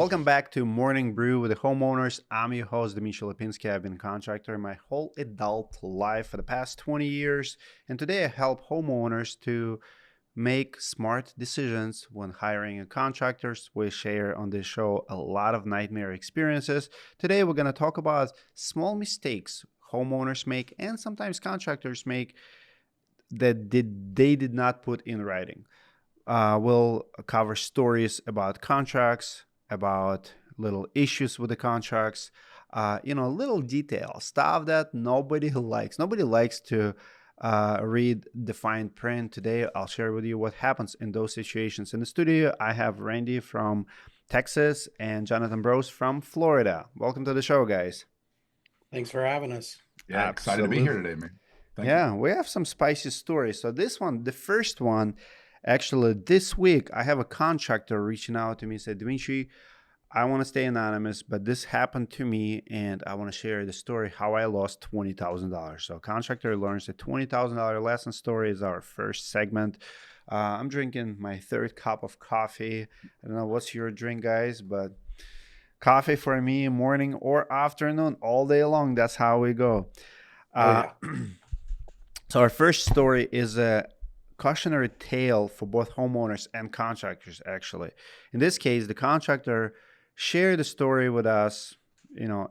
Welcome back to Morning Brew with the Homeowners. I'm your host, Dmitry Lipinski. I've been a contractor my whole adult life for the past 20 years. And today I help homeowners to make smart decisions when hiring a contractors. We share on this show a lot of nightmare experiences. Today we're going to talk about small mistakes homeowners make and sometimes contractors make that they did not put in writing. We'll cover stories about contracts, about little issues with the contracts, little details, stuff that nobody likes. Nobody likes to read the fine print. Today, I'll share with you what happens in those situations. In the studio, I have Randy from Texas and Jonathon Broce from Florida. Welcome to the show, guys. Thanks for having us. Yeah, excited to be here today, man. Thank you. We have some spicy stories. So this one, the first one, actually this week, I have a contractor reaching out to me and said, Dmitry, I want to stay anonymous, but this happened to me and I want to share the story how I lost $20,000. So contractor learns a $20,000 lesson story is our first segment. I'm drinking my third cup of coffee. I don't know what's your drink, guys, but coffee for me, morning or afternoon, all day long. That's how we go. So our first story is a cautionary tale for both homeowners and contractors, actually. In this case, the contractor shared the story with us,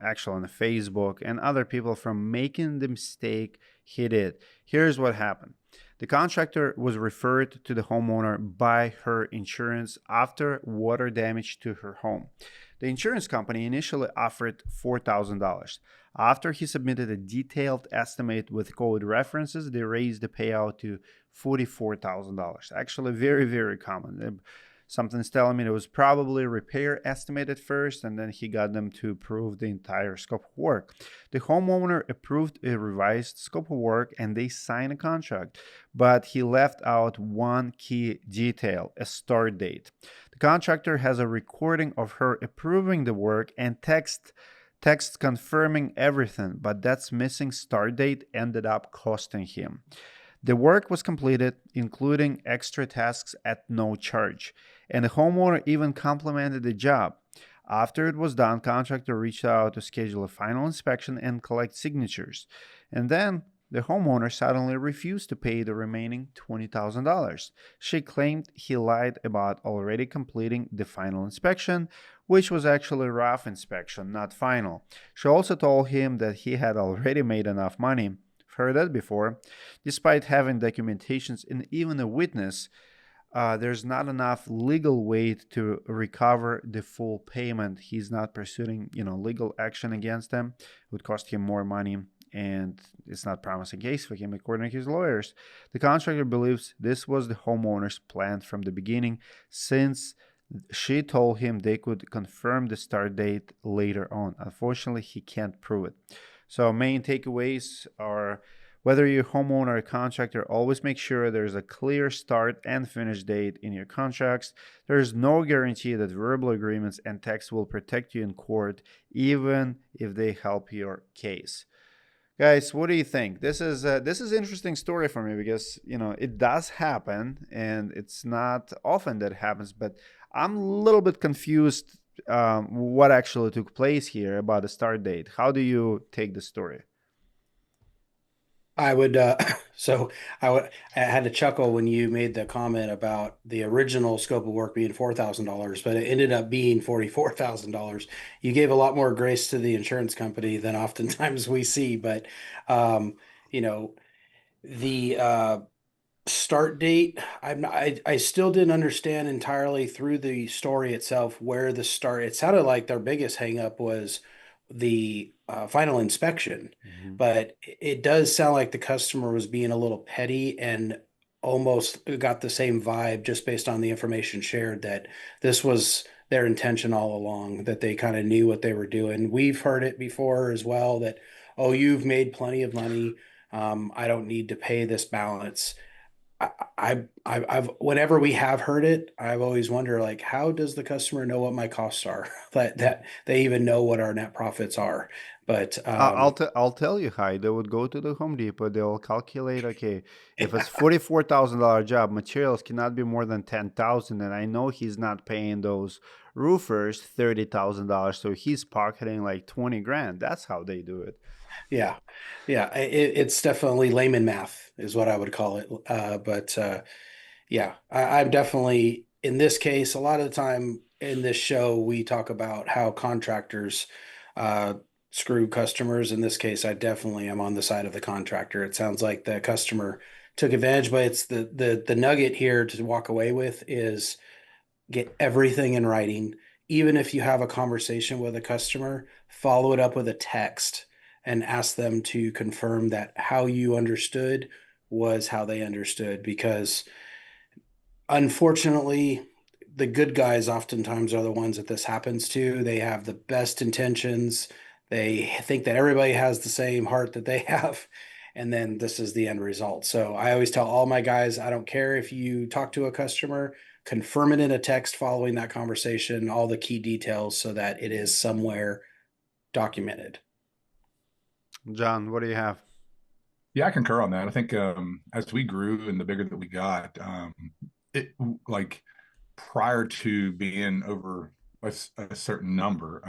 actually on the Facebook and other people from making the mistake he did. Here's what happened. The contractor was referred to the homeowner by her insurance after water damage to her home. The insurance company initially offered $4,000. After he submitted a detailed estimate with code references, they raised the payout to $44,000. Actually, very, very common. Something's telling me it was probably a repair estimate at first, and then he got them to approve the entire scope of work. The homeowner approved a revised scope of work, and they signed a contract, but he left out one key detail, a start date. The contractor has a recording of her approving the work and text confirming everything, but that's missing start date ended up costing him. The work was completed, including extra tasks at no charge, and the homeowner even complimented the job. After it was done, contractor reached out to schedule a final inspection and collect signatures. And then the homeowner suddenly refused to pay the remaining $20,000. She claimed he lied about already completing the final inspection, which was actually a rough inspection, not final. She also told him that he had already made enough money. Heard that before. Despite having documentations and even a witness, there's not enough legal weight to recover the full payment. He's not pursuing, legal action against them. It would cost him more money, and it's not a promising case for him, according to his lawyers. The contractor believes this was the homeowner's plan from the beginning, since she told him they could confirm the start date later on. Unfortunately, he can't prove it. So main takeaways are whether you're a homeowner or a contractor, always make sure there's a clear start and finish date in your contracts. There's no guarantee that verbal agreements and text will protect you in court, even if they help your case. Guys, what do you think? This is an interesting story for me because, it does happen and it's not often that happens, but I'm a little bit confused what actually took place here about the start date. How do you take the story? I would I had to chuckle when you made the comment about the original scope of work being $4,000, but it ended up being $44,000. You gave a lot more grace to the insurance company than oftentimes we see, but you know, the start date, I still didn't understand entirely through the story itself where the start. It sounded like their biggest hangup was the final inspection, but it does sound like the customer was being a little petty and almost got the same vibe just based on the information shared that this was their intention all along, that they kind of knew what they were doing. We've heard it before as well that, oh, you've made plenty of money. I don't need to pay this balance. I've whenever we have heard it, I've always wondered, like, how does the customer know what my costs are? That they even know what our net profits are. But I'll tell you how they would go to the Home Depot. They'll calculate, okay, if it's $44,000 job, materials cannot be more than 10,000, and I know he's not paying those roofers $30,000, so he's pocketing like 20 grand. That's how they do it. Yeah, yeah, it's definitely layman math is what I would call it. But yeah, I'm definitely in this case. A lot of the time in this show, we talk about how contractors uh, screw customers. In this case, I definitely am on the side of the contractor. It sounds like the customer took advantage, but it's the nugget here to walk away with is get everything in writing. Even if you have a conversation with a customer, follow it up with a text and ask them to confirm that how you understood was how they understood. Because unfortunately, the good guys oftentimes are the ones that this happens to. They have the best intentions. They think that everybody has the same heart that they have. And then this is the end result. So I always tell all my guys, I don't care if you talk to a customer, confirm it in a text following that conversation, all the key details so that it is somewhere documented. John, what do you have? Yeah, I concur on that. I think as we grew and the bigger that we got, it like prior to being over a certain number,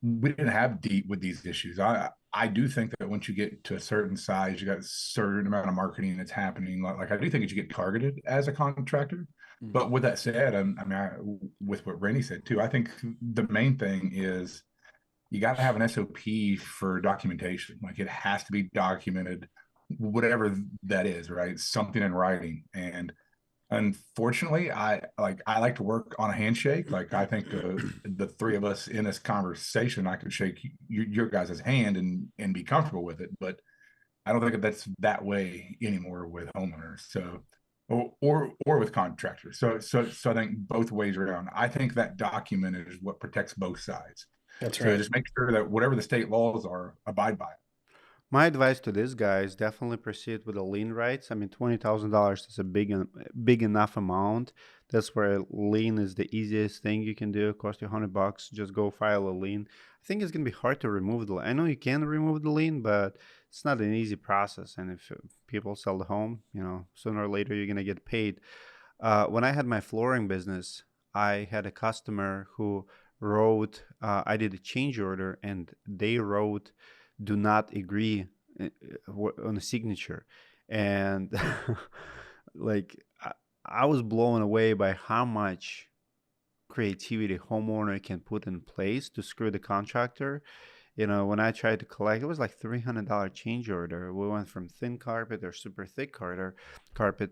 we didn't have deep with these issues. I do think that once you get to a certain size, you got a certain amount of marketing that's happening. Like I do think that you get targeted as a contractor. Mm. But with that said, with what Randy said too, I think the main thing is you got to have an SOP for documentation. Like it has to be documented, whatever that is, right? Something in writing. And unfortunately, I like to work on a handshake. Like I think the three of us in this conversation, I could shake your guys' hand and be comfortable with it. But I don't think that that's that way anymore with homeowners. So or with contractors. So I think both ways around. I think that document is what protects both sides. That's So right. just make sure that whatever the state laws are, abide by it. My advice to this guy is definitely proceed with the lien rights. I mean, $20,000 is a big enough amount. That's where lien is the easiest thing you can do. It costs you $100. Just go file a lien. I think it's gonna be hard to remove the lien. I know you can remove the lien, but it's not an easy process. And if people sell the home, sooner or later you're gonna get paid. When I had my flooring business, I had a customer who wrote. I did a change order, and they wrote do not agree on a signature. And like I was blown away by how much creativity homeowner can put in place to screw the contractor. When I tried to collect, it was like $300 change order. We went from thin carpet or super thick carpet,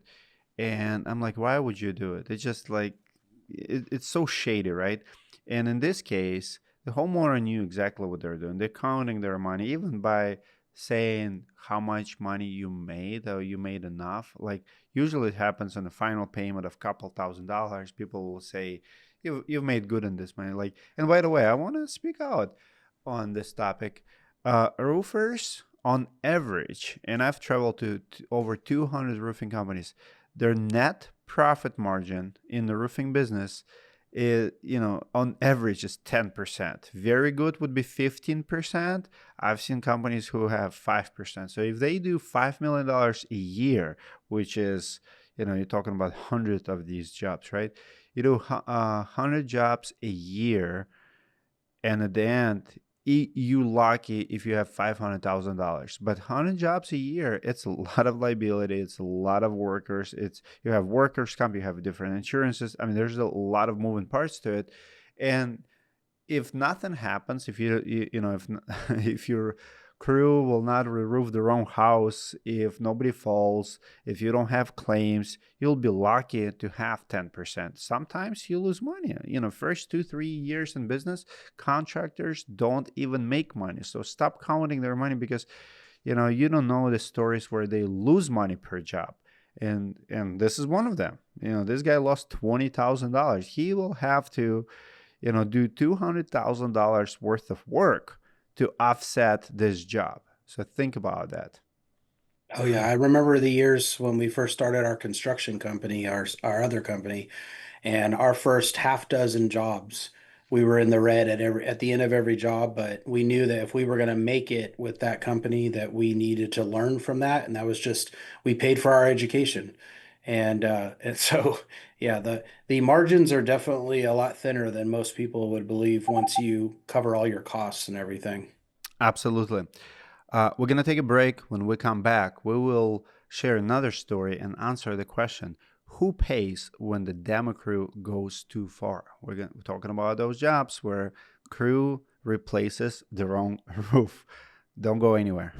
and I'm like, why would you do it? It's just like it's so shady, right? And in this case, the homeowner knew exactly what they're doing. They're counting their money, even by saying how much money you made or you made enough. Like usually it happens on the final payment of couple $1,000. People will say, you've made good on this money. Like, and by the way, I want to speak out on this topic. Roofers on average, and I've traveled to over 200 roofing companies, their net profit margin in the roofing business is, on average is 10%. Very good would be 15%. I've seen companies who have 5%. So if they do $5 million a year, which is, you're talking about hundreds of these jobs, right? You do 100 jobs a year, and at the end, you lucky if you have $500,000. But 100 jobs a year, it's a lot of liability. It's a lot of workers. You have workers comp, you have different insurances. I mean, there's a lot of moving parts to it, and if nothing happens, if if if your crew will not re-roof their own house, if nobody falls, if you don't have claims, you'll be lucky to have 10%. Sometimes you lose money. First 2-3 years in business, contractors don't even make money. So stop counting their money, because you don't know the stories where they lose money per job. And this is one of them. This guy lost $20,000. He will have to do $200,000 worth of work to offset this job. So think about that. Oh yeah, I remember the years when we first started our construction company, our other company, and our first half dozen jobs, we were in the red at the end of every job, but we knew that if we were going to make it with that company, that we needed to learn from that, and that was just we paid for our education. And so, yeah, the margins are definitely a lot thinner than most people would believe once you cover all your costs and everything. Absolutely. We're going to take a break. When we come back, we will share another story and answer the question, who pays when the demo crew goes too far? We're talking about those jobs where crew replaces the wrong roof. Don't go anywhere.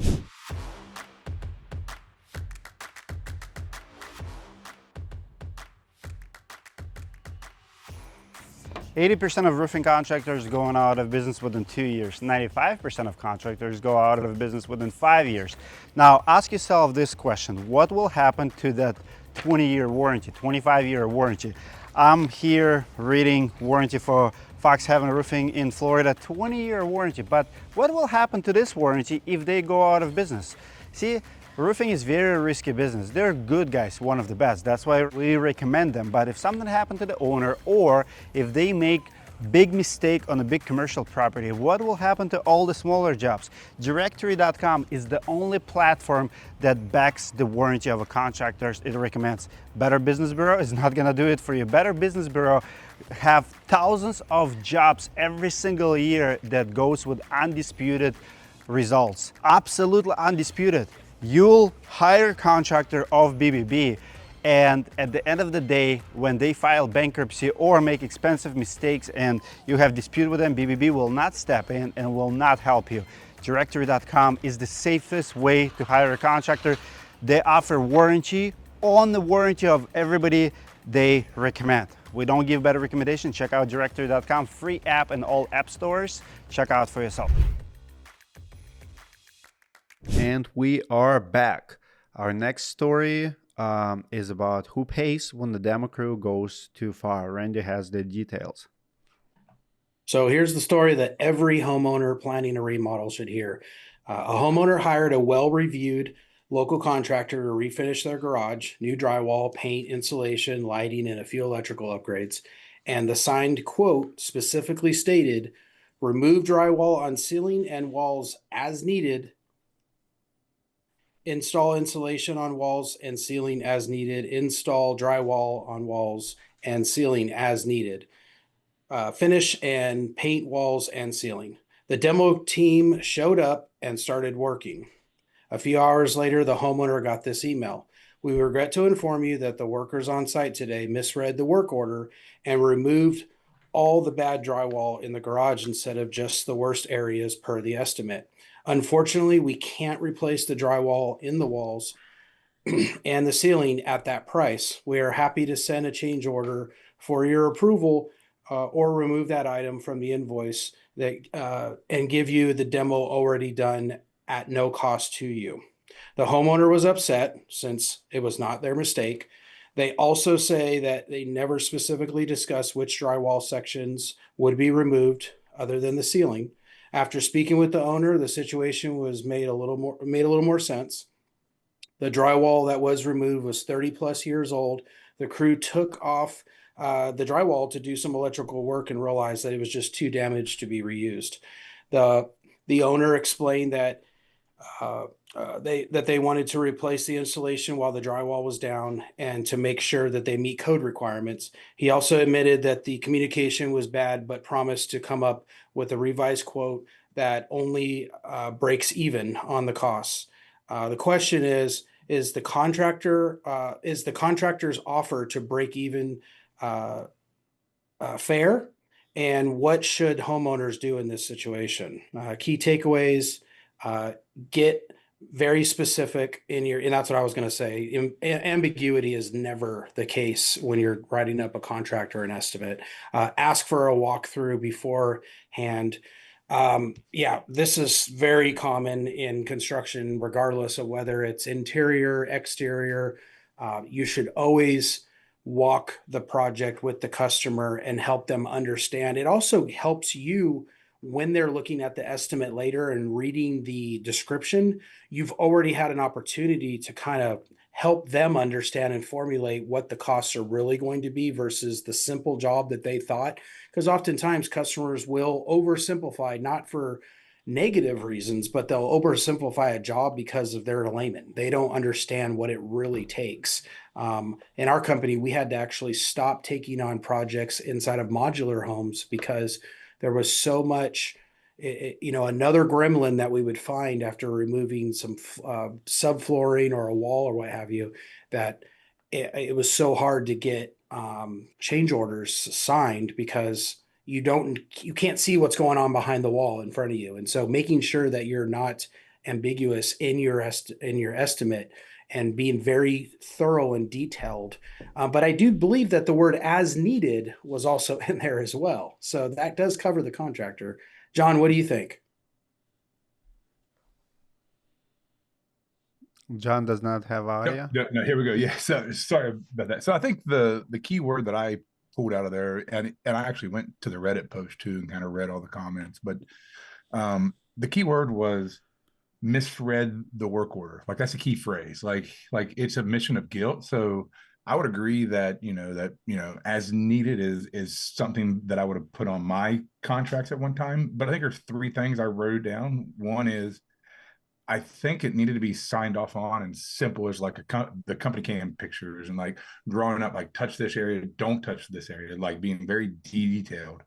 80% of roofing contractors going out of business within 2 years. 95% of contractors go out of business within 5 years. Now, ask yourself this question. What will happen to that 20-year warranty, 25-year warranty? I'm here reading warranty for Fox Heaven Roofing in Florida, 20-year warranty. But what will happen to this warranty if they go out of business? See, roofing is very risky business. They're good guys, one of the best. That's why we recommend them. But if something happened to the owner, or if they make big mistake on a big commercial property, what will happen to all the smaller jobs? Directorii.com is the only platform that backs the warranty of a contractor. It recommends. Better Business Bureau is not gonna do it for you. Better Business Bureau have thousands of jobs every single year that goes with undisputed results. Absolutely undisputed. You'll hire a contractor of BBB, and at the end of the day, when they file bankruptcy or make expensive mistakes and you have dispute with them, BBB will not step in and will not help you. Directorii.com is the safest way to hire a contractor. They offer warranty on the warranty of everybody they recommend. We don't give better recommendations. Check out Directorii.com, free app in all app stores. Check out for yourself. And we are back. Our next story is about who pays when the demo crew goes too far. Randy has the details. So here's the story that every homeowner planning a remodel should hear. A homeowner hired a well-reviewed local contractor to refinish their garage, new drywall, paint, insulation, lighting, and a few electrical upgrades. And the signed quote specifically stated, remove drywall on ceiling and walls as needed, install insulation on walls and ceiling as needed, install drywall on walls and ceiling as needed, finish and paint walls and ceiling. The demo team showed up and started working. A few hours later, the homeowner got this email. We regret to inform you that the workers on site today misread the work order and removed all the bad drywall in the garage instead of just the worst areas per the estimate. Unfortunately, we can't replace the drywall in the walls and the ceiling at that price. We are happy to send a change order for your approval or remove that item from the invoice and give you the demo already done at no cost to you. The homeowner was upset since it was not their mistake. They also say that they never specifically discussed which drywall sections would be removed other than the ceiling. After speaking with the owner, the situation was made a little more sense. The drywall that was removed was 30 plus years old. The crew took off the drywall to do some electrical work and realized that it was just too damaged to be reused. The owner explained that they wanted to replace the insulation while the drywall was down and to make sure that they meet code requirements. He also admitted that the communication was bad, but promised to come up with a revised quote that only breaks even on the costs. The question is the contractor's offer to break even fair? And what should homeowners do in this situation? Key takeaways, get very specific in your, and that's what I was going to say. Ambiguity is never the case when you're writing up a contract or an estimate. Ask for a walkthrough beforehand. This is very common in construction, regardless of whether it's interior, exterior. You should always walk the project with the customer and help them understand. It also helps you when they're looking at the estimate later and reading the description. You've already had an opportunity to kind of help them understand and formulate what the costs are really going to be versus the simple job that they thought. Because oftentimes customers will oversimplify, not for negative reasons, but they'll oversimplify a job because of their layman. They don't understand what it really takes. In our company, we had to actually stop taking on projects inside of modular homes because there was so much, another gremlin that we would find after removing some subflooring or a wall or what have you, that it was so hard to get change orders signed because you can't see what's going on behind the wall in front of you. And so making sure that you're not ambiguous in your estimate and being very thorough and detailed. But I do believe that the word as needed was also in there as well. So that does cover the contractor. John, what do you think? John does not have No, audio. no, no, here we go. Yeah. So sorry about that. So I think the key word that I pulled out of there, and I actually went to the Reddit post too and kind of read all the comments, but the key word was misread the work order. Like that's a key phrase. Like it's a mission of guilt. So I would agree that as needed is something that I would have put on my contracts at one time. But I think there's three things I wrote down. One is I think it needed to be signed off on and simple as like the company can pictures and like drawing up like touch this area, don't touch this area, like being very detailed.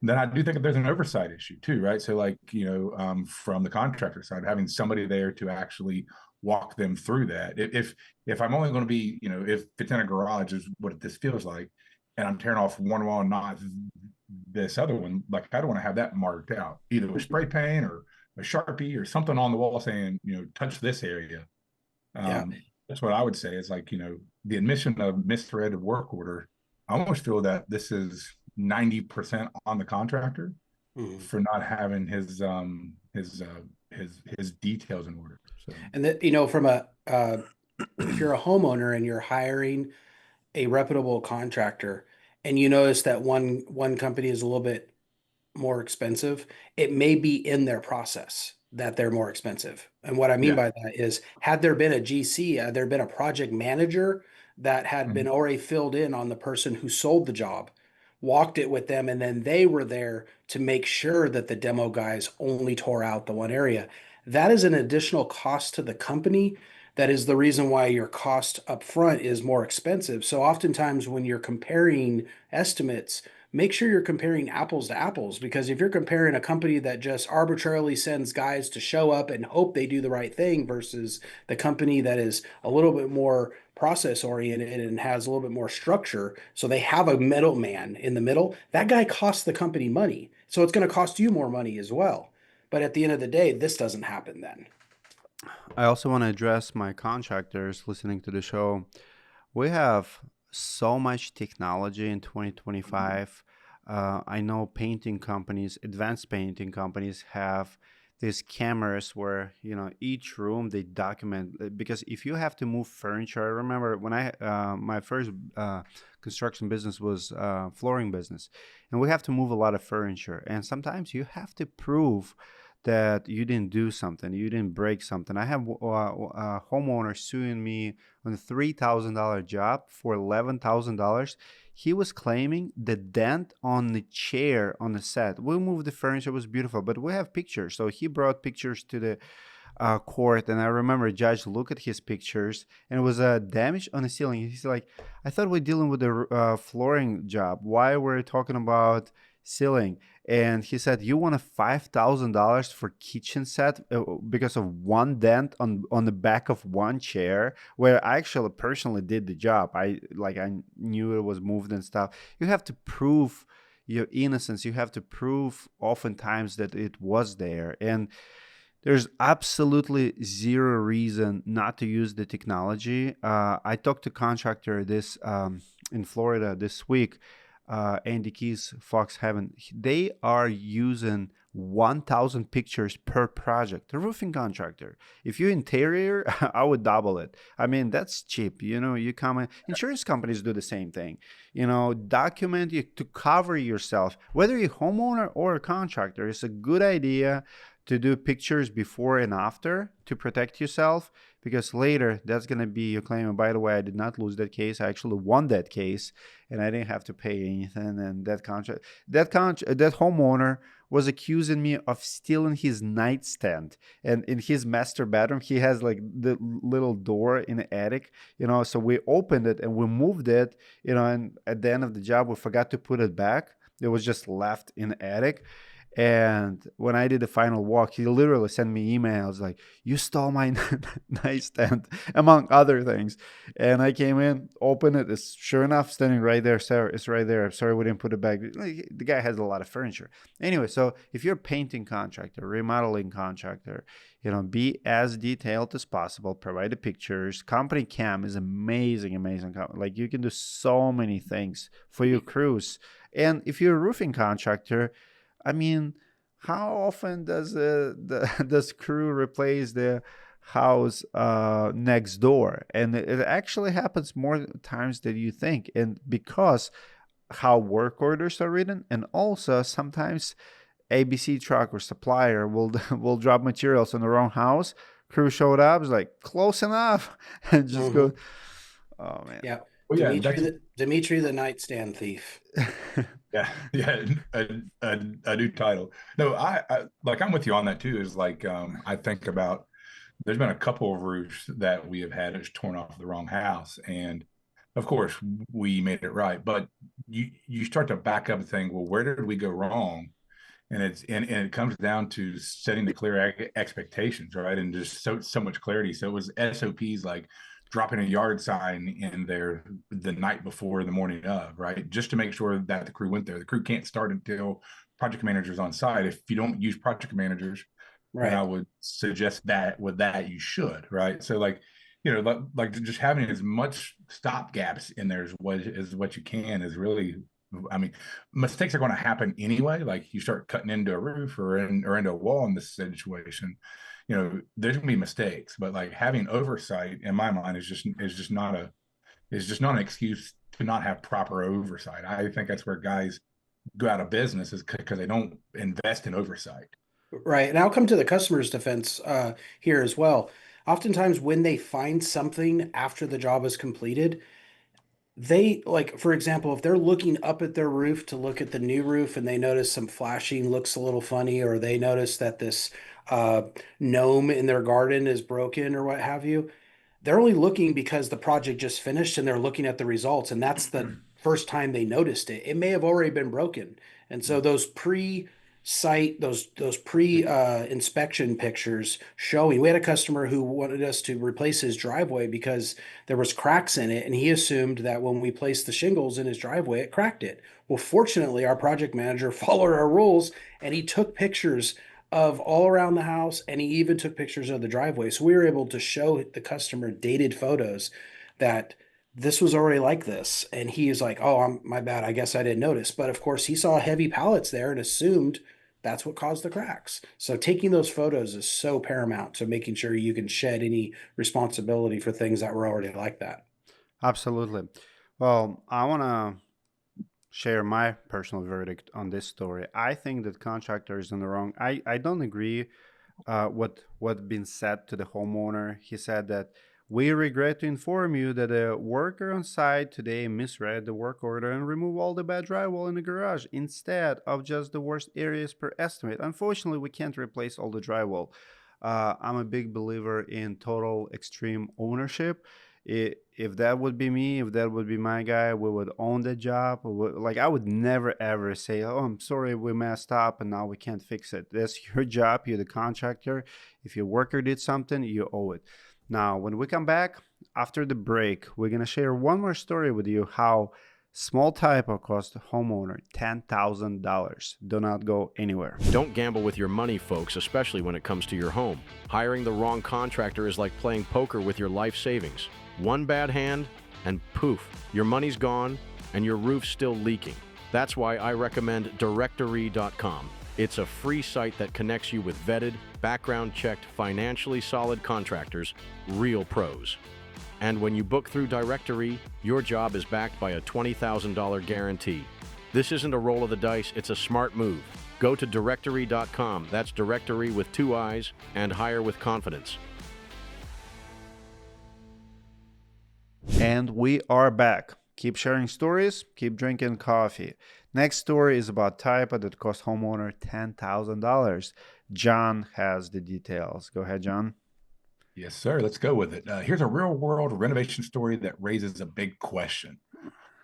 And then I do think that there's an oversight issue too, right? So like from the contractor side, having somebody there to actually walk them through that. If I'm only going to be if it's in a garage is what this feels like, and I'm tearing off one wall and not this other one, like I don't want to have that marked out either with spray paint or a Sharpie or something on the wall saying, touch this area. Yeah. That's what I would say is like, the admission of misread work order. I almost feel that this is 90% on the contractor Mhm. for not having his details in order. So And that, from if you're a homeowner and you're hiring a reputable contractor and you notice that one company is a little bit more expensive, it may be in their process that they're more expensive. And what I mean yeah. by that is, had there been a GC, had there been a project manager that had been Mhm. already filled in on the person who sold the job, walked it with them, and then they were there to make sure that the demo guys only tore out the one area. That is an additional cost to the company. That is the reason why your cost up front is more expensive. So oftentimes when you're comparing estimates, make sure you're comparing apples to apples, because if you're comparing a company that just arbitrarily sends guys to show up and hope they do the right thing versus the company that is a little bit more process oriented and has a little bit more structure, so they have a middleman in the middle, that guy costs the company money, so it's going to cost you more money as well. But at the end of the day, this doesn't happen then. I also want to address my contractors listening to the show. We have so much technology in 2025. I know painting companies, advanced painting companies, have these cameras where each room they document, because if you have to move furniture. I remember when I my first construction business was flooring business, and we have to move a lot of furniture, and sometimes you have to prove that you didn't do something, you didn't break something. I have a homeowner suing me on a $3,000 job for $11,000. He was claiming the dent on the chair on the set. We moved the furniture, it was beautiful, but we have pictures. So he brought pictures to the court, and I remember a judge looked at his pictures, and it was a damage on the ceiling. He's like, I thought we're dealing with a flooring job. Why we're talking about ceiling? And he said, you want a $5,000 for kitchen set because of one dent on the back of one chair, where I actually personally did the job. I knew it was moved and stuff. You have to prove your innocence. You have to prove oftentimes that it was there. And there's absolutely zero reason not to use the technology. I talked to contractor this in Florida this week. Andy Keys, Fox Heaven. They are using 1,000 pictures per project. The roofing contractor. If you interior, I would double it. I mean, that's cheap. You come in. Insurance companies do the same thing. Document you to cover yourself. Whether you're homeowner or a contractor, it's a good idea to do pictures before and after to protect yourself, because later that's going to be your claim. And by the way, I did not lose that case. I actually won that case, and I didn't have to pay anything. And that homeowner was accusing me of stealing his nightstand. And in his master bedroom, he has like the little door in the attic, so we opened it and we moved it, and at the end of the job, we forgot to put it back. It was just left in the attic. And when I did the final walk, he literally sent me emails like, "You stole my nightstand," among other things. And I came in, opened it. It's sure enough standing right there. Sir, it's right there. I'm sorry we didn't put it back. The guy has a lot of furniture. Anyway, so if you're a painting contractor, remodeling contractor, be as detailed as possible. Provide the pictures. Company Cam is amazing, amazing. Like you can do so many things for your crews. And if you're a roofing contractor, I mean, how often does does crew replace the house next door? And it actually happens more times than you think. And because how work orders are written, and also sometimes ABC truck or supplier will will drop materials in the wrong house. Crew showed up, is like close enough, and just go. Oh man. Yeah. Well, yeah, Dmitry the nightstand thief. yeah, yeah, a new title. No, I'm with you on that too. Is like I think about there's been a couple of roofs that we have had that's torn off the wrong house, and of course we made it right. But you start to back up and think, well, where did we go wrong? And it comes down to setting the clear expectations, right? And just so much clarity. So it was SOPs like dropping a yard sign in there the night before the morning of, right? Just to make sure that the crew went there. The crew can't start until project managers on site. If you don't use project managers, Right. then I would suggest that with that you should, right? So like just having as much stop gaps in there as what you can is really, I mean, mistakes are going to happen anyway. Like you start cutting into a roof or into a wall in this situation, there's gonna be mistakes, but like having oversight in my mind is just not an excuse to not have proper oversight. I think that's where guys go out of business is because they don't invest in oversight. Right. And I'll come to the customer's defense here as well. Oftentimes, when they find something after the job is completed, they like, for example, if they're looking up at their roof to look at the new roof and they notice some flashing looks a little funny, or they notice that this gnome in their garden is broken or what have you, they're only looking because the project just finished and they're looking at the results, and that's the first time they noticed it. It may have already been broken. And so those pre-site, those pre-inspection pictures showing, we had a customer who wanted us to replace his driveway because there was cracks in it, and he assumed that when we placed the shingles in his driveway, it cracked it. Well, fortunately, our project manager followed our rules, and he took pictures of all around the house, and he even took pictures of the driveway. So we were able to show the customer dated photos that this was already like this. And he is like, "Oh, my bad. I guess I didn't notice." But of course, he saw heavy pallets there and assumed that's what caused the cracks. So taking those photos is so paramount to making sure you can shed any responsibility for things that were already like that. Absolutely. Well, I want to share my personal verdict on this story. I think that contractor is in the wrong. I don't agree what been said to the homeowner. He said that we regret to inform you that a worker on site today misread the work order and removed all the bad drywall in the garage instead of just the worst areas per estimate. Unfortunately, we can't replace all the drywall. I'm a big believer in total extreme ownership. If that would be me, if that would be my guy, we would own the job. Like I would never ever say, "Oh, I'm sorry, we messed up and now we can't fix it." That's your job. You're the contractor. If your worker did something, you owe it. Now, when we come back after the break, we're gonna share one more story with you how small typo cost the homeowner $10,000. Do not go anywhere. Don't gamble with your money, folks, especially when it comes to your home. Hiring the wrong contractor is like playing poker with your life savings. One bad hand, and poof, your money's gone and your roof's still leaking. That's why I recommend Directorii.com. It's a free site that connects you with vetted, background-checked, financially solid contractors, real pros. And when you book through Directorii, your job is backed by a $20,000 guarantee. This isn't a roll of the dice, it's a smart move. Go to Directorii.com, that's Directorii with 2 I's, and hire with confidence. And we are back. Keep sharing stories, keep drinking coffee. Next story is about Typo that cost homeowner $10,000. John has the details. Go ahead, John. Yes, sir. Let's go with it. Here's a real world renovation story that raises a big question.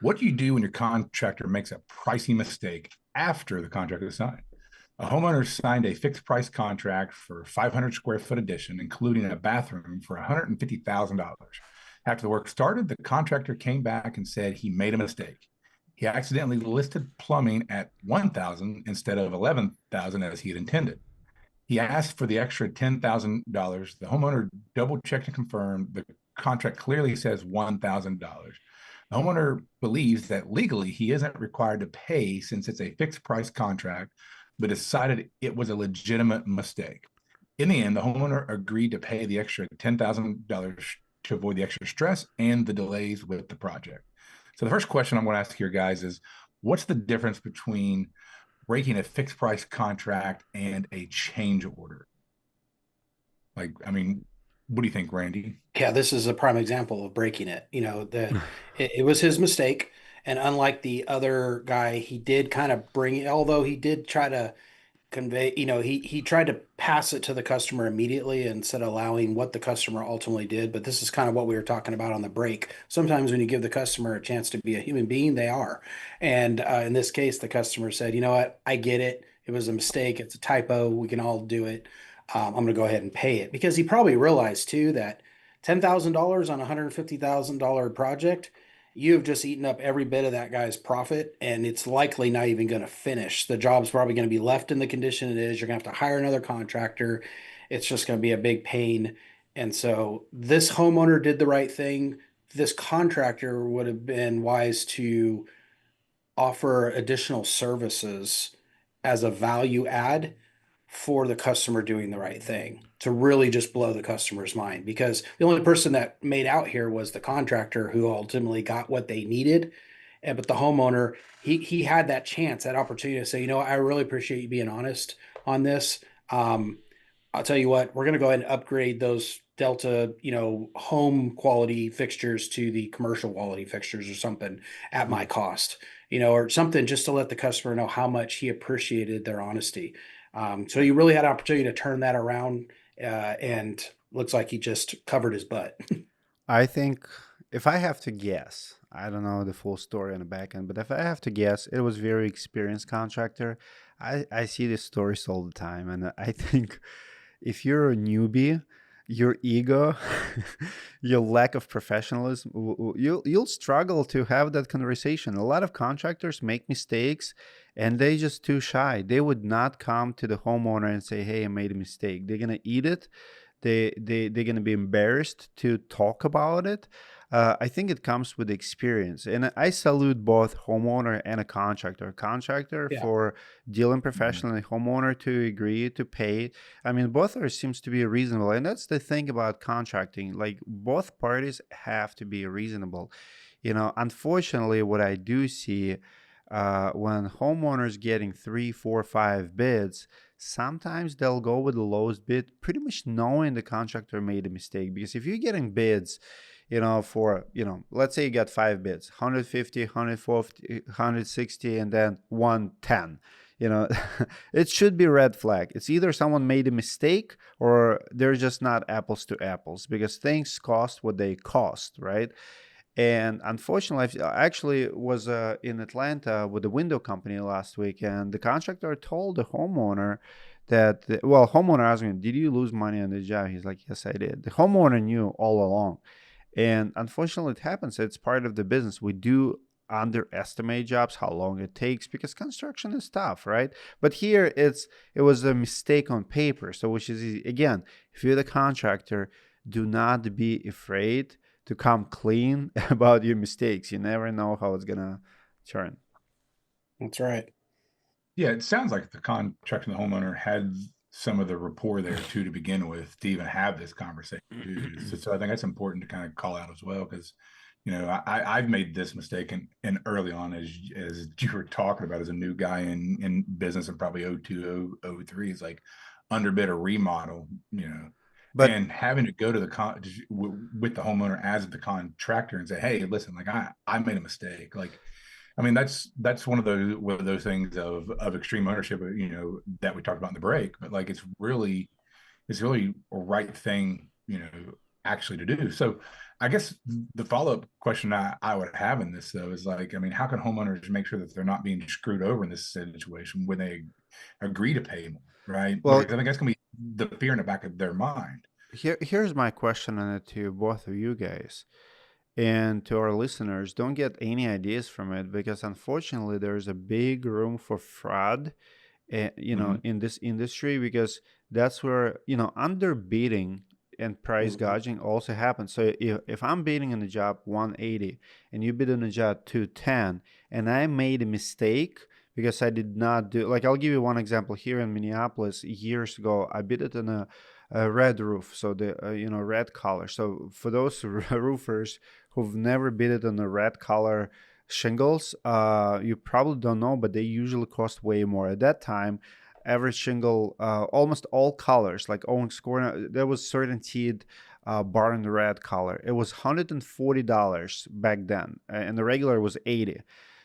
What do you do when your contractor makes a pricey mistake after the contract is signed? A homeowner signed a fixed price contract for 500 square foot addition, including a bathroom for $150,000. After the work started, the contractor came back and said he made a mistake. He accidentally listed plumbing at $1,000 instead of $11,000 as he had intended. He asked for the extra $10,000. The homeowner double checked and confirmed the contract clearly says $1,000. The homeowner believes that legally he isn't required to pay since it's a fixed price contract, but decided it was a legitimate mistake. In the end, the homeowner agreed to pay the extra $10,000 to avoid the extra stress and the delays with the project. So the first question I'm going to ask here, guys, is what's the difference between breaking a fixed price contract and a change order? Like, I mean, what do you think, Randy? Yeah, this is a prime example of breaking it. It was his mistake. And unlike the other guy, he did kind of bring it, although he did try to convey, he tried to pass it to the customer immediately instead of allowing what the customer ultimately did. But this is kind of what we were talking about on the break. Sometimes when you give the customer a chance to be a human being, they are. And in this case, the customer said, you know what, I get it. It was a mistake. It's a typo. We can all do it. I'm going to go ahead and pay it because he probably realized too that $10,000 on a $150,000 project, you have just eaten up every bit of that guy's profit, and it's likely not even going to finish. The job's probably going to be left in the condition it is. You're going to have to hire another contractor. It's just going to be a big pain. And so this homeowner did the right thing. This contractor would have been wise to offer additional services as a value add for the customer doing the right thing to really just blow the customer's mind, because the only person that made out here was the contractor who ultimately got what they needed. And but the homeowner, he had that chance, that opportunity to say, I really appreciate you being honest on this. I'll tell you what, we're going to go ahead and upgrade those Delta, home quality fixtures to the commercial quality fixtures or something at my cost, or something just to let the customer know how much he appreciated their honesty. So you really had an opportunity to turn that around, and looks like he just covered his butt. I think if I have to guess, I don't know the full story on the back end, but if I have to guess, it was very experienced contractor. I see these stories all the time, and I think if you're a newbie, your ego, your lack of professionalism, you'll struggle to have that conversation. A lot of contractors make mistakes, and they just too shy. They would not come to the homeowner and say, "Hey, I made a mistake." They're gonna eat it. They're gonna be embarrassed to talk about it. I think it comes with experience, and I salute both homeowner and a contractor. Contractor Yeah. for dealing professionally, homeowner to agree to pay. I mean, both are seems to be reasonable, and that's the thing about contracting. Like both parties have to be reasonable. Unfortunately, what I do see when homeowners getting 3, 4, 5 bids, sometimes they'll go with the lowest bid, pretty much knowing the contractor made a mistake. Because if you're getting bids, for, let's say you got 5 bids, 150, 140, 160, and then 110, it should be red flag. It's either someone made a mistake or they're just not apples to apples, because things cost what they cost, right? And unfortunately, I actually was in Atlanta with the window company last week, and the contractor told the homeowner that, homeowner asked me, "Did you lose money on this job?" He's like, "Yes, I did." The homeowner knew all along. And unfortunately, it happens. It's part of the business. We do underestimate jobs, how long it takes, because construction is tough, right? But here it was a mistake on paper. So which is easy. Again, if you're the contractor, do not be afraid to come clean about your mistakes. You never know how it's gonna turn. That's right. Yeah, it sounds like the contractor and the homeowner had some of the rapport there too to begin with to even have this conversation. So I think that's important to kind of call out as well, because I've made this mistake and early on, as you were talking about, as a new guy in business, and probably 02, 03 is like underbid a remodel, But and having to go to with the homeowner as the contractor and say, hey, listen, like I made a mistake. Like, I mean, that's one of those things of extreme ownership, that we talked about in the break. But like, it's really a right thing, actually to do. So I guess the follow-up question I would have in this though is like, I mean, how can homeowners make sure that they're not being screwed over in this situation when they agree to pay more, right? well, Because I think that's gonna be the fear in the back of their mind. here's my question on it to both of you guys and to our listeners. Don't get any ideas from it because unfortunately there's a big room for fraud, Mhm. in this industry, because that's where underbidding and price Mhm. gouging also happens. So if I'm bidding on a job 180 and you bid on a job 210 and I made a mistake because I did not do, like, I'll give you one example. Here in Minneapolis years ago, I bid it on a red roof, so the red color. So for those roofers who've never bid it on the red color shingles, you probably don't know, but they usually cost way more. At that time, average shingle, almost all colors, like Owens Corner, there was certainteed barn red color. It was $140 back then, and the regular was 80.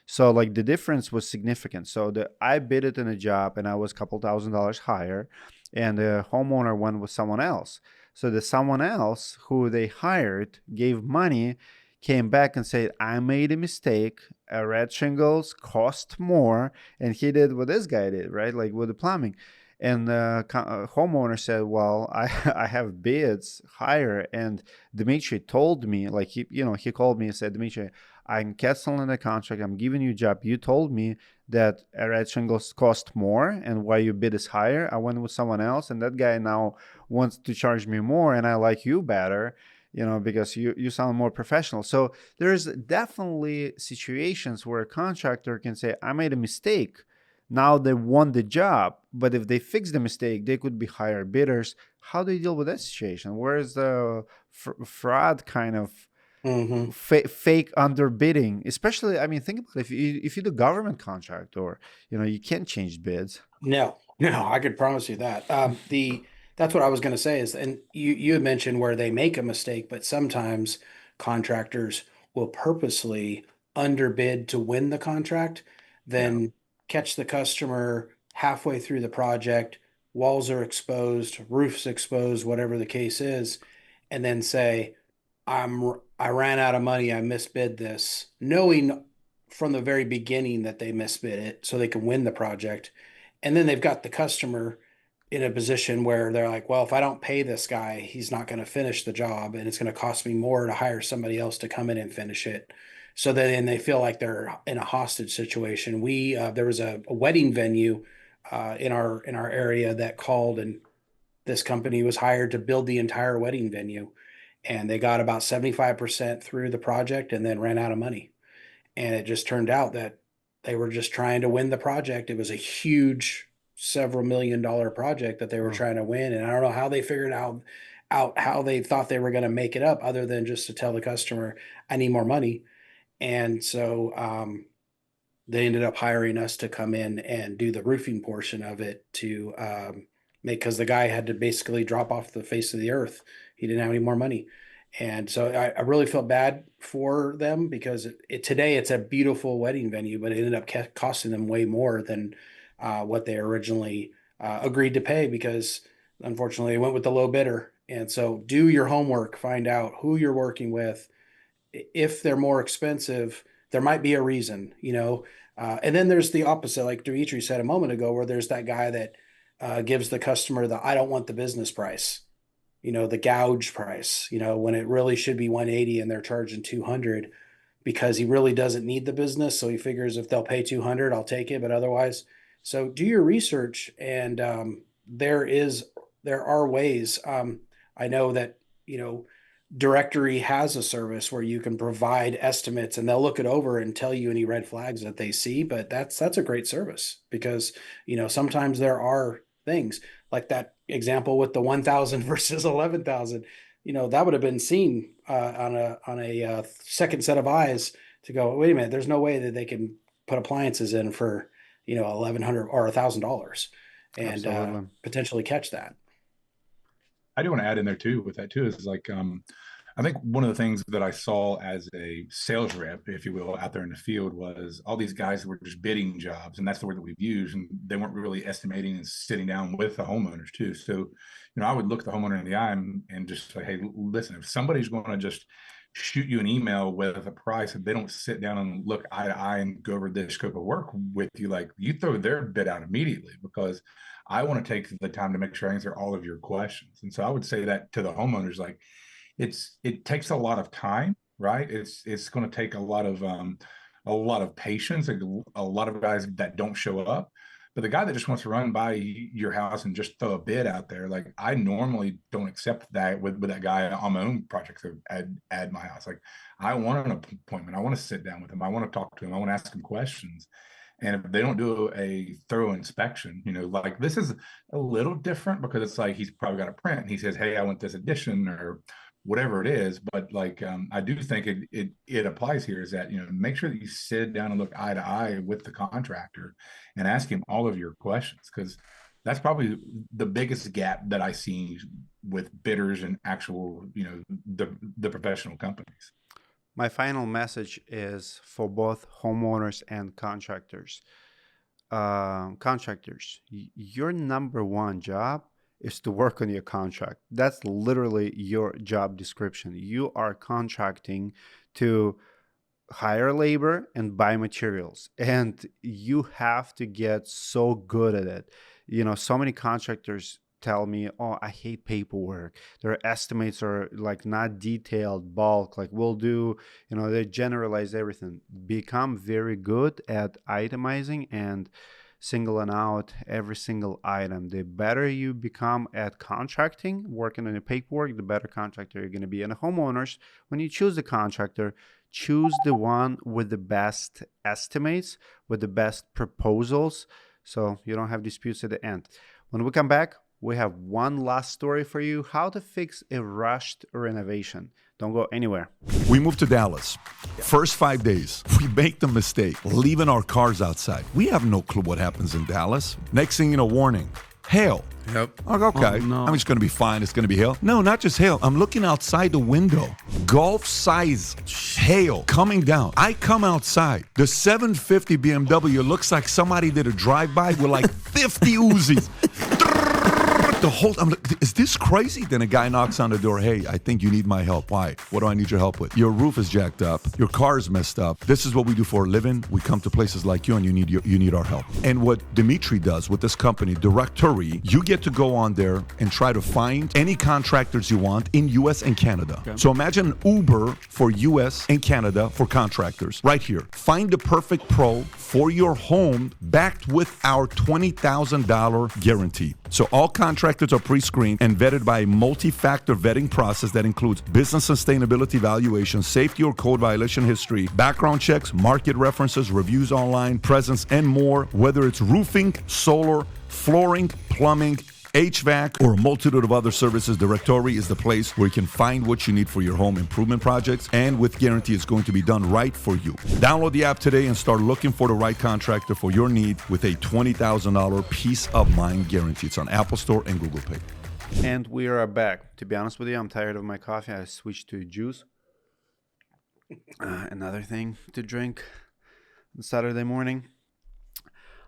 So like the difference was significant. So I bid it in a job, and I was a couple $1,000s higher, and the homeowner went with someone else. So the someone else who they hired gave money, came back and said, I made a mistake. Red shingles cost more. And he did what this guy did, right? Like with the plumbing. And the homeowner said, well, I have bids higher. And Dmitry told me, like, he called me and said, Dmitry, I'm canceling the contract. I'm giving you a job. You told me that red shingles cost more and why your bid is higher. I went with someone else. And that guy now wants to charge me more. And I like you better, because you sound more professional. So there's definitely situations where a contractor can say, I made a mistake. Now they won the job, but if they fix the mistake, they could be higher bidders. How do you deal with that situation? Where's the fraud kind of Mhm. fake underbidding? Especially, I mean, think about it. If you do government contract, or you can't change bids. No, no, I could promise you that. That's what I was going to say is, and you had mentioned where they make a mistake, but sometimes contractors will purposely underbid to win the contract, Yeah. then catch the customer halfway through the project, walls are exposed, roofs exposed, whatever the case is, and then say, I ran out of money, I misbid this, knowing from the very beginning that they misbid it so they can win the project. And then they've got the customer in a position where they're like, well, if I don't pay this guy, he's not going to finish the job and it's going to cost me more to hire somebody else to come in and finish it. So then they feel like they're in a hostage situation. There was a wedding venue in our area that called, and this company was hired to build the entire wedding venue, and they got about 75% through the project and then ran out of money. And it just turned out that they were just trying to win the project. It was a huge several $1 million project that they were Oh, trying to win. And I don't know how they figured out how they thought they were going to make it up other than just to tell the customer, I need more money. And so they ended up hiring us to come in and do the roofing portion of it to make, because the guy had to basically drop off the face of the earth. He didn't have any more money. And so I really felt bad for them because today it's a beautiful wedding venue, but it ended up costing them way more than what they originally agreed to pay, because unfortunately they went with the low bidder. And so do your homework, find out who you're working with. If they're more expensive, there might be a reason, and then there's the opposite, like Dmitry said a moment ago, where there's that guy that gives the customer the I don't want the business price, the gouge price, when it really should be 180 and they're charging 200 because he really doesn't need the business. So he figures if they'll pay 200, I'll take it. But otherwise, so do your research. And there are ways. I know that, Directory has a service where you can provide estimates and they'll look it over and tell you any red flags that they see. But that's a great service because, sometimes there are things like that example with the 1,000 versus 11,000. That would have been seen on a second set of eyes to go, wait a minute, there's no way that they can put appliances in for 1,100 or $1,000 and absolutely. potentially catch that. I do want to add in there too with that too is like I think one of the things that I saw as a sales rep, if you will, out there in the field was all these guys who were just bidding jobs, and that's the word that we've used, and they weren't really estimating and sitting down with the homeowners too. So, I would look the homeowner in the eye and just say, hey, listen, if somebody's going to just shoot you an email with a price, if they don't sit down and look eye to eye and go over this scope of work with you, like you throw their bid out immediately, because I want to take the time to make sure I answer all of your questions. And so I would say that to the homeowners, like, it takes a lot of time, right? It's going to take a lot of patience, a lot of guys that don't show up. But the guy that just wants to run by your house and just throw a bid out there, like I normally don't accept that with that guy on my own projects at my house. Like I want an appointment. I want to sit down with him. I want to talk to him. I want to ask him questions. And if they don't do a thorough inspection, like this is a little different because it's like he's probably got a print and he says, hey, I want this edition or whatever it is. But like I do think it applies here is that make sure that you sit down and look eye to eye with the contractor and ask him all of your questions, because that's probably the biggest gap that I see with bidders and actual the professional companies. My final message is for both homeowners and contractors. Your number one job is to work on your contract. That's literally your job description. You are contracting to hire labor and buy materials, and you have to get so good at it. So many contractors tell me, oh, I hate paperwork. Their estimates are like not detailed, bulk, like we'll do, they generalize everything. Become very good at itemizing and singling out every single item. The better you become at contracting, working on your paperwork, the better contractor you're going to be. And the homeowners, when you choose the contractor, choose the one with the best estimates, with the best proposals, so you don't have disputes at the end. When we come back, we have one last story for you, how to fix a rushed renovation. Don't go anywhere. We moved to Dallas. First 5 days, we make the mistake leaving our cars outside. We have no clue what happens in Dallas. Next thing you know, warning, hail. Yep. I'm like, okay, no. I'm just going to be fine. It's going to be hail. No, not just hail. I'm looking outside the window. Golf-size hail coming down. I come outside. The 750 BMW looks like somebody did a drive-by with like 50 Uzis. I'm like, is this crazy? Then a guy knocks on the door. Hey, I think you need my help. Why? What do I need your help with? Your roof is jacked up. Your car is messed up. This is what we do for a living. We come to places like you, and you need our help. And what Dmitry does with this company, Directorii, you get to go on there and try to find any contractors you want in U.S. and Canada. Okay. So imagine an Uber for U.S. and Canada for contractors. Right here. Find the perfect pro for your home, backed with our $20,000 guarantee. So all contractors are pre-screened and vetted by a multi-factor vetting process that includes business sustainability evaluation, safety or code violation history, background checks, market references, reviews online, presence, and more. Whether it's roofing, solar, flooring, plumbing, HVAC, or a multitude of other services, Directorii is the place where you can find what you need for your home improvement projects, and with guarantee it's going to be done right for you. Download the app today and start looking for the right contractor for your need with a $20,000 peace of mind guarantee. It's on Apple Store and Google Play. And we are back. To be honest with you, I'm tired of my coffee. I switched to juice. Another thing to drink on Saturday morning.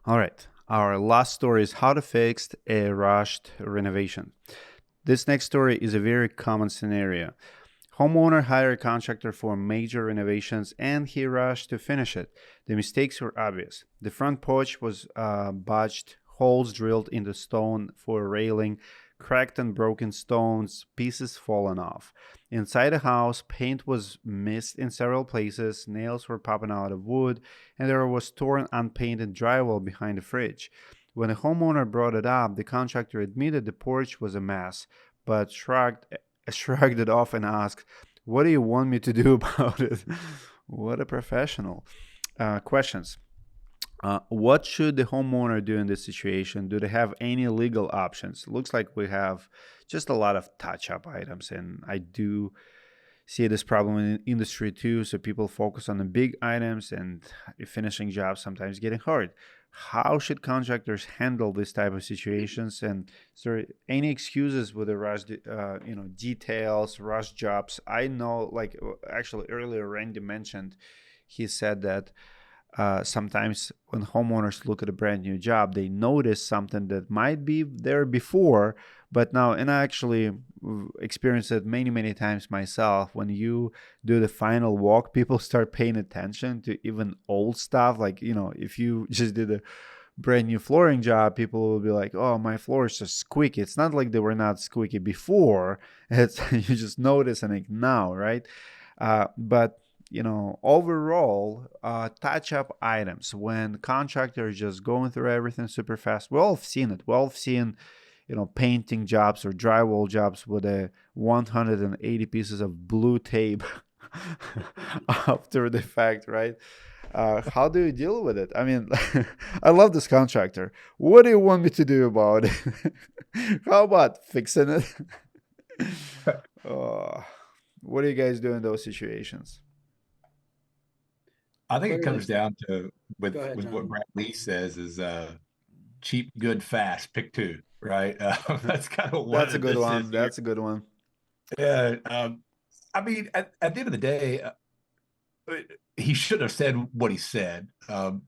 All right. Our last story is how to fix a rushed renovation. This next story is a very common scenario. Homeowner hired a contractor for major renovations and he rushed to finish it. The mistakes were obvious. The front porch was botched, holes drilled into stone for a railing, cracked and broken stones, pieces fallen off. Inside the house, paint was missed in several places, nails were popping out of wood, and there was torn unpainted drywall behind the fridge. When the homeowner brought it up, the contractor admitted the porch was a mess, but shrugged it off and asked, "What do you want me to do about it?" What a professional. Questions. What should the homeowner do in this situation? Do they have any legal options? Looks like we have just a lot of touch-up items, and I do see this problem in the industry too. So people focus on the big items, and finishing jobs sometimes getting hard. how should contractors handle this type of situations? And is there any excuses with the rush, details, rush jobs? I know, like actually earlier, Randy mentioned, he said that sometimes when homeowners look at a brand new job, they notice something that might be there before, but now, and I actually experienced it many, many times myself. When you do the final walk, people start paying attention to even old stuff. Like, if you just did a brand new flooring job, people will be like, oh, my floor is just squeaky. It's not like they were not squeaky before. It's you just notice and like now, right? But overall, touch-up items, when contractors just going through everything super fast, we all have seen it. We all have seen, painting jobs or drywall jobs with a 180 pieces of blue tape after the fact, right? How do you deal with it? I mean, I love this contractor. What do you want me to do about it? How about fixing it? What do you guys do in those situations? I think it comes down to with Go ahead, with what Jonathan. Brad Lee says is cheap, good, fast. Pick two, right? That's kind of what That's a good this one. is here. That's a good one. Yeah. I mean, at the end of the day, he should have said what he said.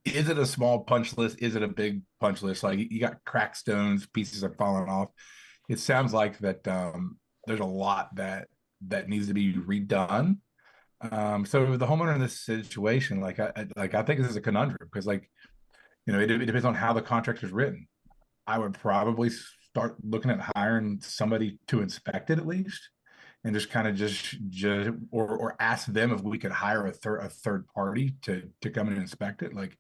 Is it a small punch list? Is it a big punch list? Like you got cracked stones, pieces are falling off. It sounds like that there's a lot that needs to be redone. So the homeowner in this situation, I think this is a conundrum because it depends on how the contract is written. I would probably start looking at hiring somebody to inspect it at least, and just kind of just or ask them if we could hire a third party to come in and inspect it. Like,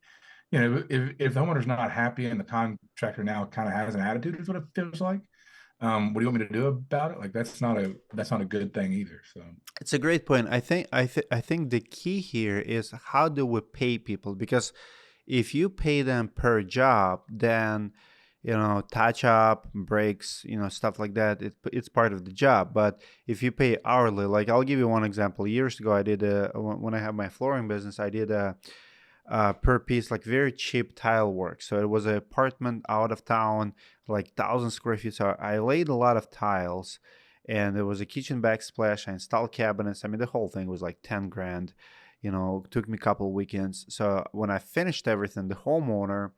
if the homeowner's not happy and the contractor now kind of has an attitude, is what it feels like. What do you want me to do about it? Like that's not a good thing either. So It's a great point. I think the key here is how do we pay people? Because if you pay them per job, then touch up, breaks, stuff like that, it's part of the job. But if you pay hourly, like I'll give you one example. Years ago, I did when I had my flooring business, I did a per piece, like very cheap tile work. So it was an apartment out of town, like 1,000 square feet. So I laid a lot of tiles, and there was a kitchen backsplash. I installed cabinets. I mean, the whole thing was like 10 grand. Took me a couple of weekends. So when I finished everything, the homeowner,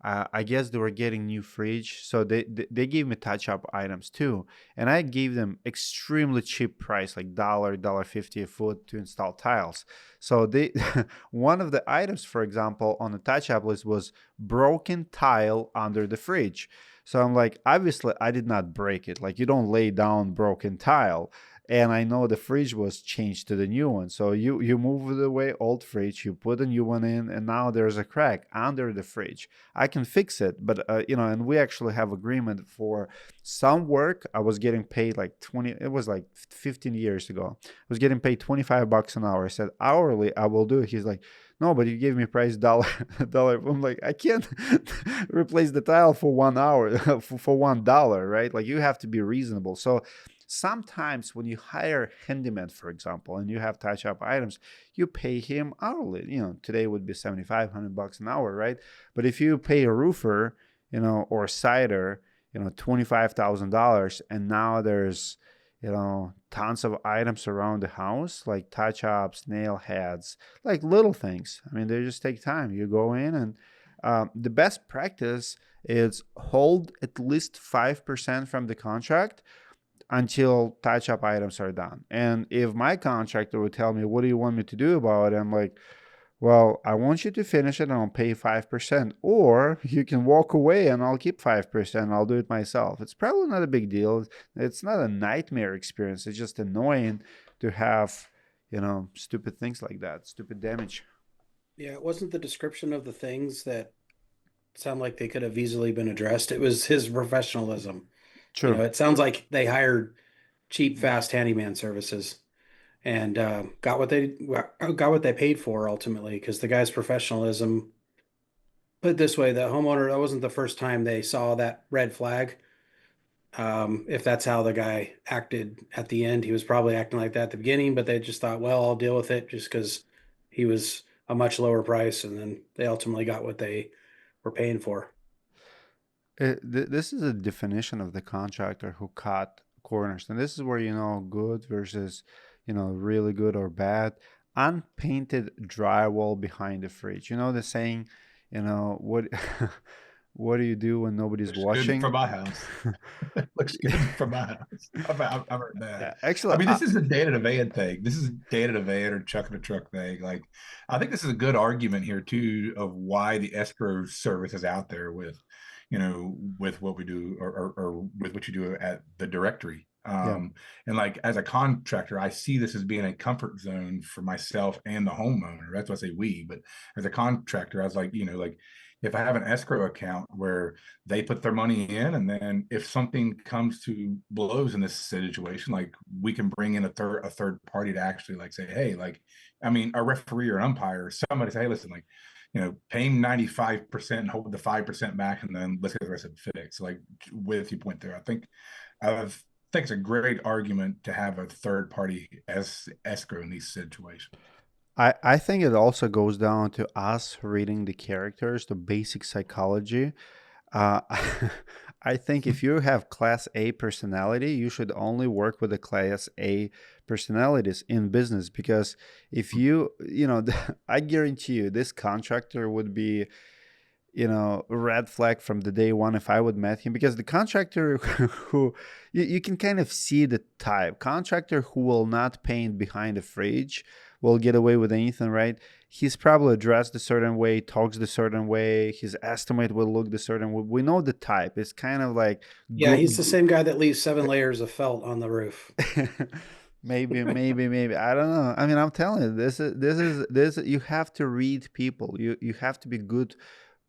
I guess they were getting new fridge, so they gave me touch-up items too, and I gave them extremely cheap price, like $1.50 a foot to install tiles. So they one of the items, for example, on the touch-up list was broken tile under the fridge. So I'm like, obviously I did not break it. Like, you don't lay down broken tile. And I know the fridge was changed to the new one. So you move away old fridge, you put a new one in, and now there's a crack under the fridge. I can fix it, but and we actually have agreement for some work. I was getting paid like 20. It was like 15 years ago. I was getting paid $25 an hour. I said hourly, I will do it. He's like, no, but you gave me price dollar. I'm like, I can't replace the tile for 1 hour for $1, right? Like, you have to be reasonable. So sometimes when you hire a handyman, for example, and you have touch-up items, you pay him hourly. Today would be $7,500 an hour, right? But if you pay a roofer, or a cider, $25,000, and now there's, tons of items around the house, like touch-ups, nail heads, like little things. I mean, they just take time. You go in, and the best practice is hold at least 5% from the contract until touch-up items are done. And if my contractor would tell me, what do you want me to do about it? I'm like, well, I want you to finish it and I'll pay 5%. Or you can walk away and I'll keep 5%. I'll do it myself. It's probably not a big deal. It's not a nightmare experience. It's just annoying to have, stupid things like that, stupid damage. Yeah, it wasn't the description of the things that sound like they could have easily been addressed. It was his professionalism. True. It sounds like they hired cheap, fast handyman services and got what they paid for ultimately, because the guy's professionalism. Put it this way, the homeowner, that wasn't the first time they saw that red flag. If that's how the guy acted at the end, he was probably acting like that at the beginning, but they just thought, well, I'll deal with it just because he was a much lower price, and then they ultimately got what they we're paying for. This is a definition of the contractor who cut corners, and this is where good versus really good or bad. Unpainted drywall behind the fridge. You know the saying, what what do you do when nobody's Looks watching? good from my house. Looks good from my house. I've heard that. Yeah, actually, I mean, this is a date in a van thing. This is date in a van or chuck in a truck thing. Like, I think this is a good argument here too of why the escrow service is out there with, with what we do or with what you do at the directory. yeah. And like as a contractor, I see this as being a comfort zone for myself and the homeowner. That's why I say we, but as a contractor, I was like, like if I have an escrow account where they put their money in, and then if something comes to blows in this situation, like we can bring in a third party to actually like say, hey, like, I mean, a referee or an umpire, or somebody say, hey, listen, like, pay 95% and hold the 5% back, and then let's get the rest of it fixed. Like with your point there, I think it's a great argument to have a third party as escrow in these situations. I think it also goes down to us reading the characters, the basic psychology. Uh, I think if you have Class A personality, you should only work with the Class A personalities in business, because if I guarantee you this contractor would be, a red flag from the day one if I would met him, because the contractor who you can kind of see the type. Contractor who will not paint behind the fridge will get away with anything, right? He's probably dressed a certain way, talks the certain way, his estimate will look the certain way. We know the type. It's kind of like Yeah, he's the same guy that leaves 7 layers of felt on the roof. maybe. I don't know. I mean, I'm telling you, this. You have to read people. You have to be good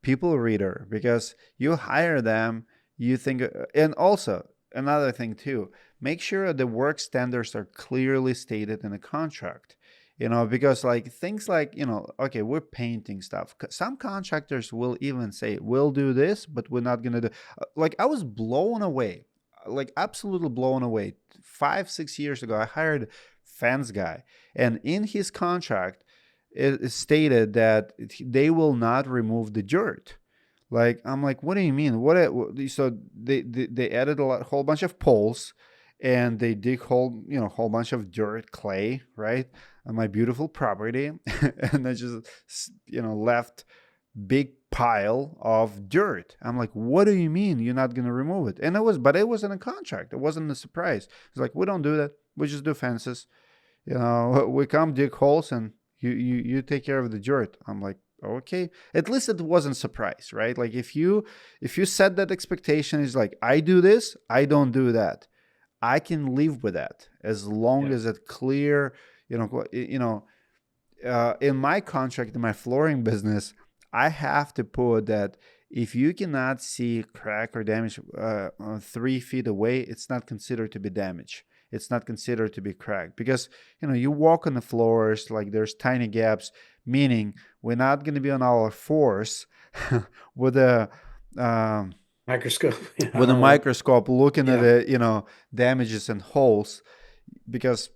people reader, because you hire them. You think, and also another thing too. Make sure the work standards are clearly stated in the contract. Because like things like, okay, we're painting stuff. Some contractors will even say, we'll do this, but we're not going to do. Like I was blown away, like absolutely blown away. 5-6 years ago, I hired a fence guy, and in his contract, it stated that they will not remove the dirt. Like, I'm like, what do you mean? So they added whole bunch of poles, and they dig whole bunch of dirt, clay, right, on my beautiful property, and they just left big pile of dirt. I'm like, what do you mean you're not gonna remove it? And it was in a contract. It wasn't a surprise. It's like, we don't do that. We just do fences. We come dig holes, and you take care of the dirt. I'm like, okay. At least it wasn't surprise, right? Like if you set that expectation, is like, I do this, I don't do that. I can live with that as long as it's clear. In my contract, in my flooring business, I have to put that if you cannot see crack or damage 3 feet away, it's not considered to be damage. It's not considered to be cracked, because you walk on the floors, like there's tiny gaps, meaning we're not going to be on our fours with a Microscope. with a microscope looking at the damages and holes, because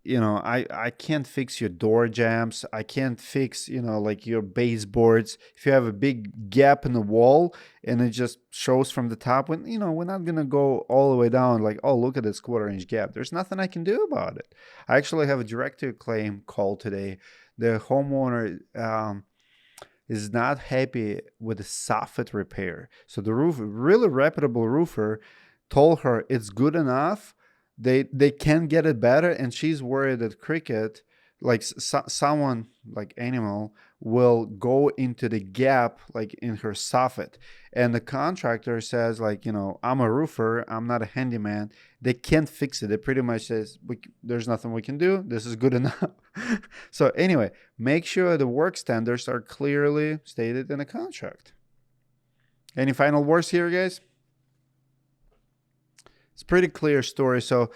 I can't fix your door jambs. I can't fix like your baseboards. If you have a big gap in the wall and it just shows from the top, when we're not gonna go all the way down, like, oh, look at this 1/4 inch gap. There's nothing I can do about it. I actually have a director claim call today. The homeowner is not happy with the soffit repair. So the really reputable roofer told her it's good enough. They can get it better, and she's worried that cricket, like someone like animal, will go into the gap like in her soffit. And the contractor says, like, I'm a roofer, I'm not a handyman. They can't fix it. It pretty much says, there's nothing we can do. This is good enough. So anyway, make sure the work standards are clearly stated in a contract. Any final words here, guys? It's a pretty clear story. So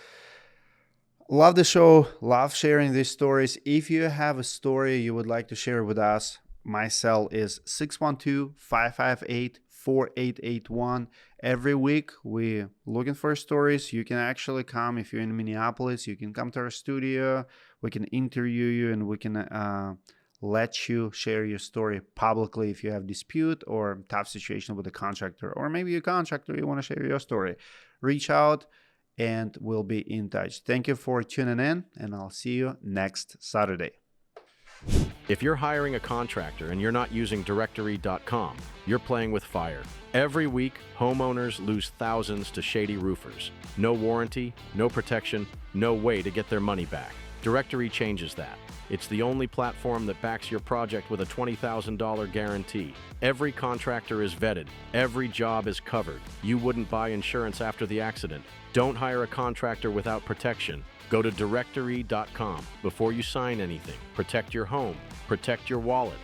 love the show, love sharing these stories. If you have a story you would like to share with us, my cell is 612-558-4881. Every week we're looking for stories. You can actually come. If you're in Minneapolis, you can come to our studio. We can interview you, and we can let you share your story publicly if you have dispute or tough situation with a contractor, or maybe a contractor, you want to share your story. Reach out and we'll be in touch. Thank you for tuning in, and I'll see you next Saturday. If you're hiring a contractor and you're not using Directorii.com, you're playing with fire. Every week, homeowners lose thousands to shady roofers. No warranty, no protection, no way to get their money back. Directorii changes that. It's the only platform that backs your project with a $20,000 guarantee. Every contractor is vetted. Every job is covered. You wouldn't buy insurance after the accident. Don't hire a contractor without protection. Go to Directorii.com before you sign anything. Protect your home. Protect your wallet.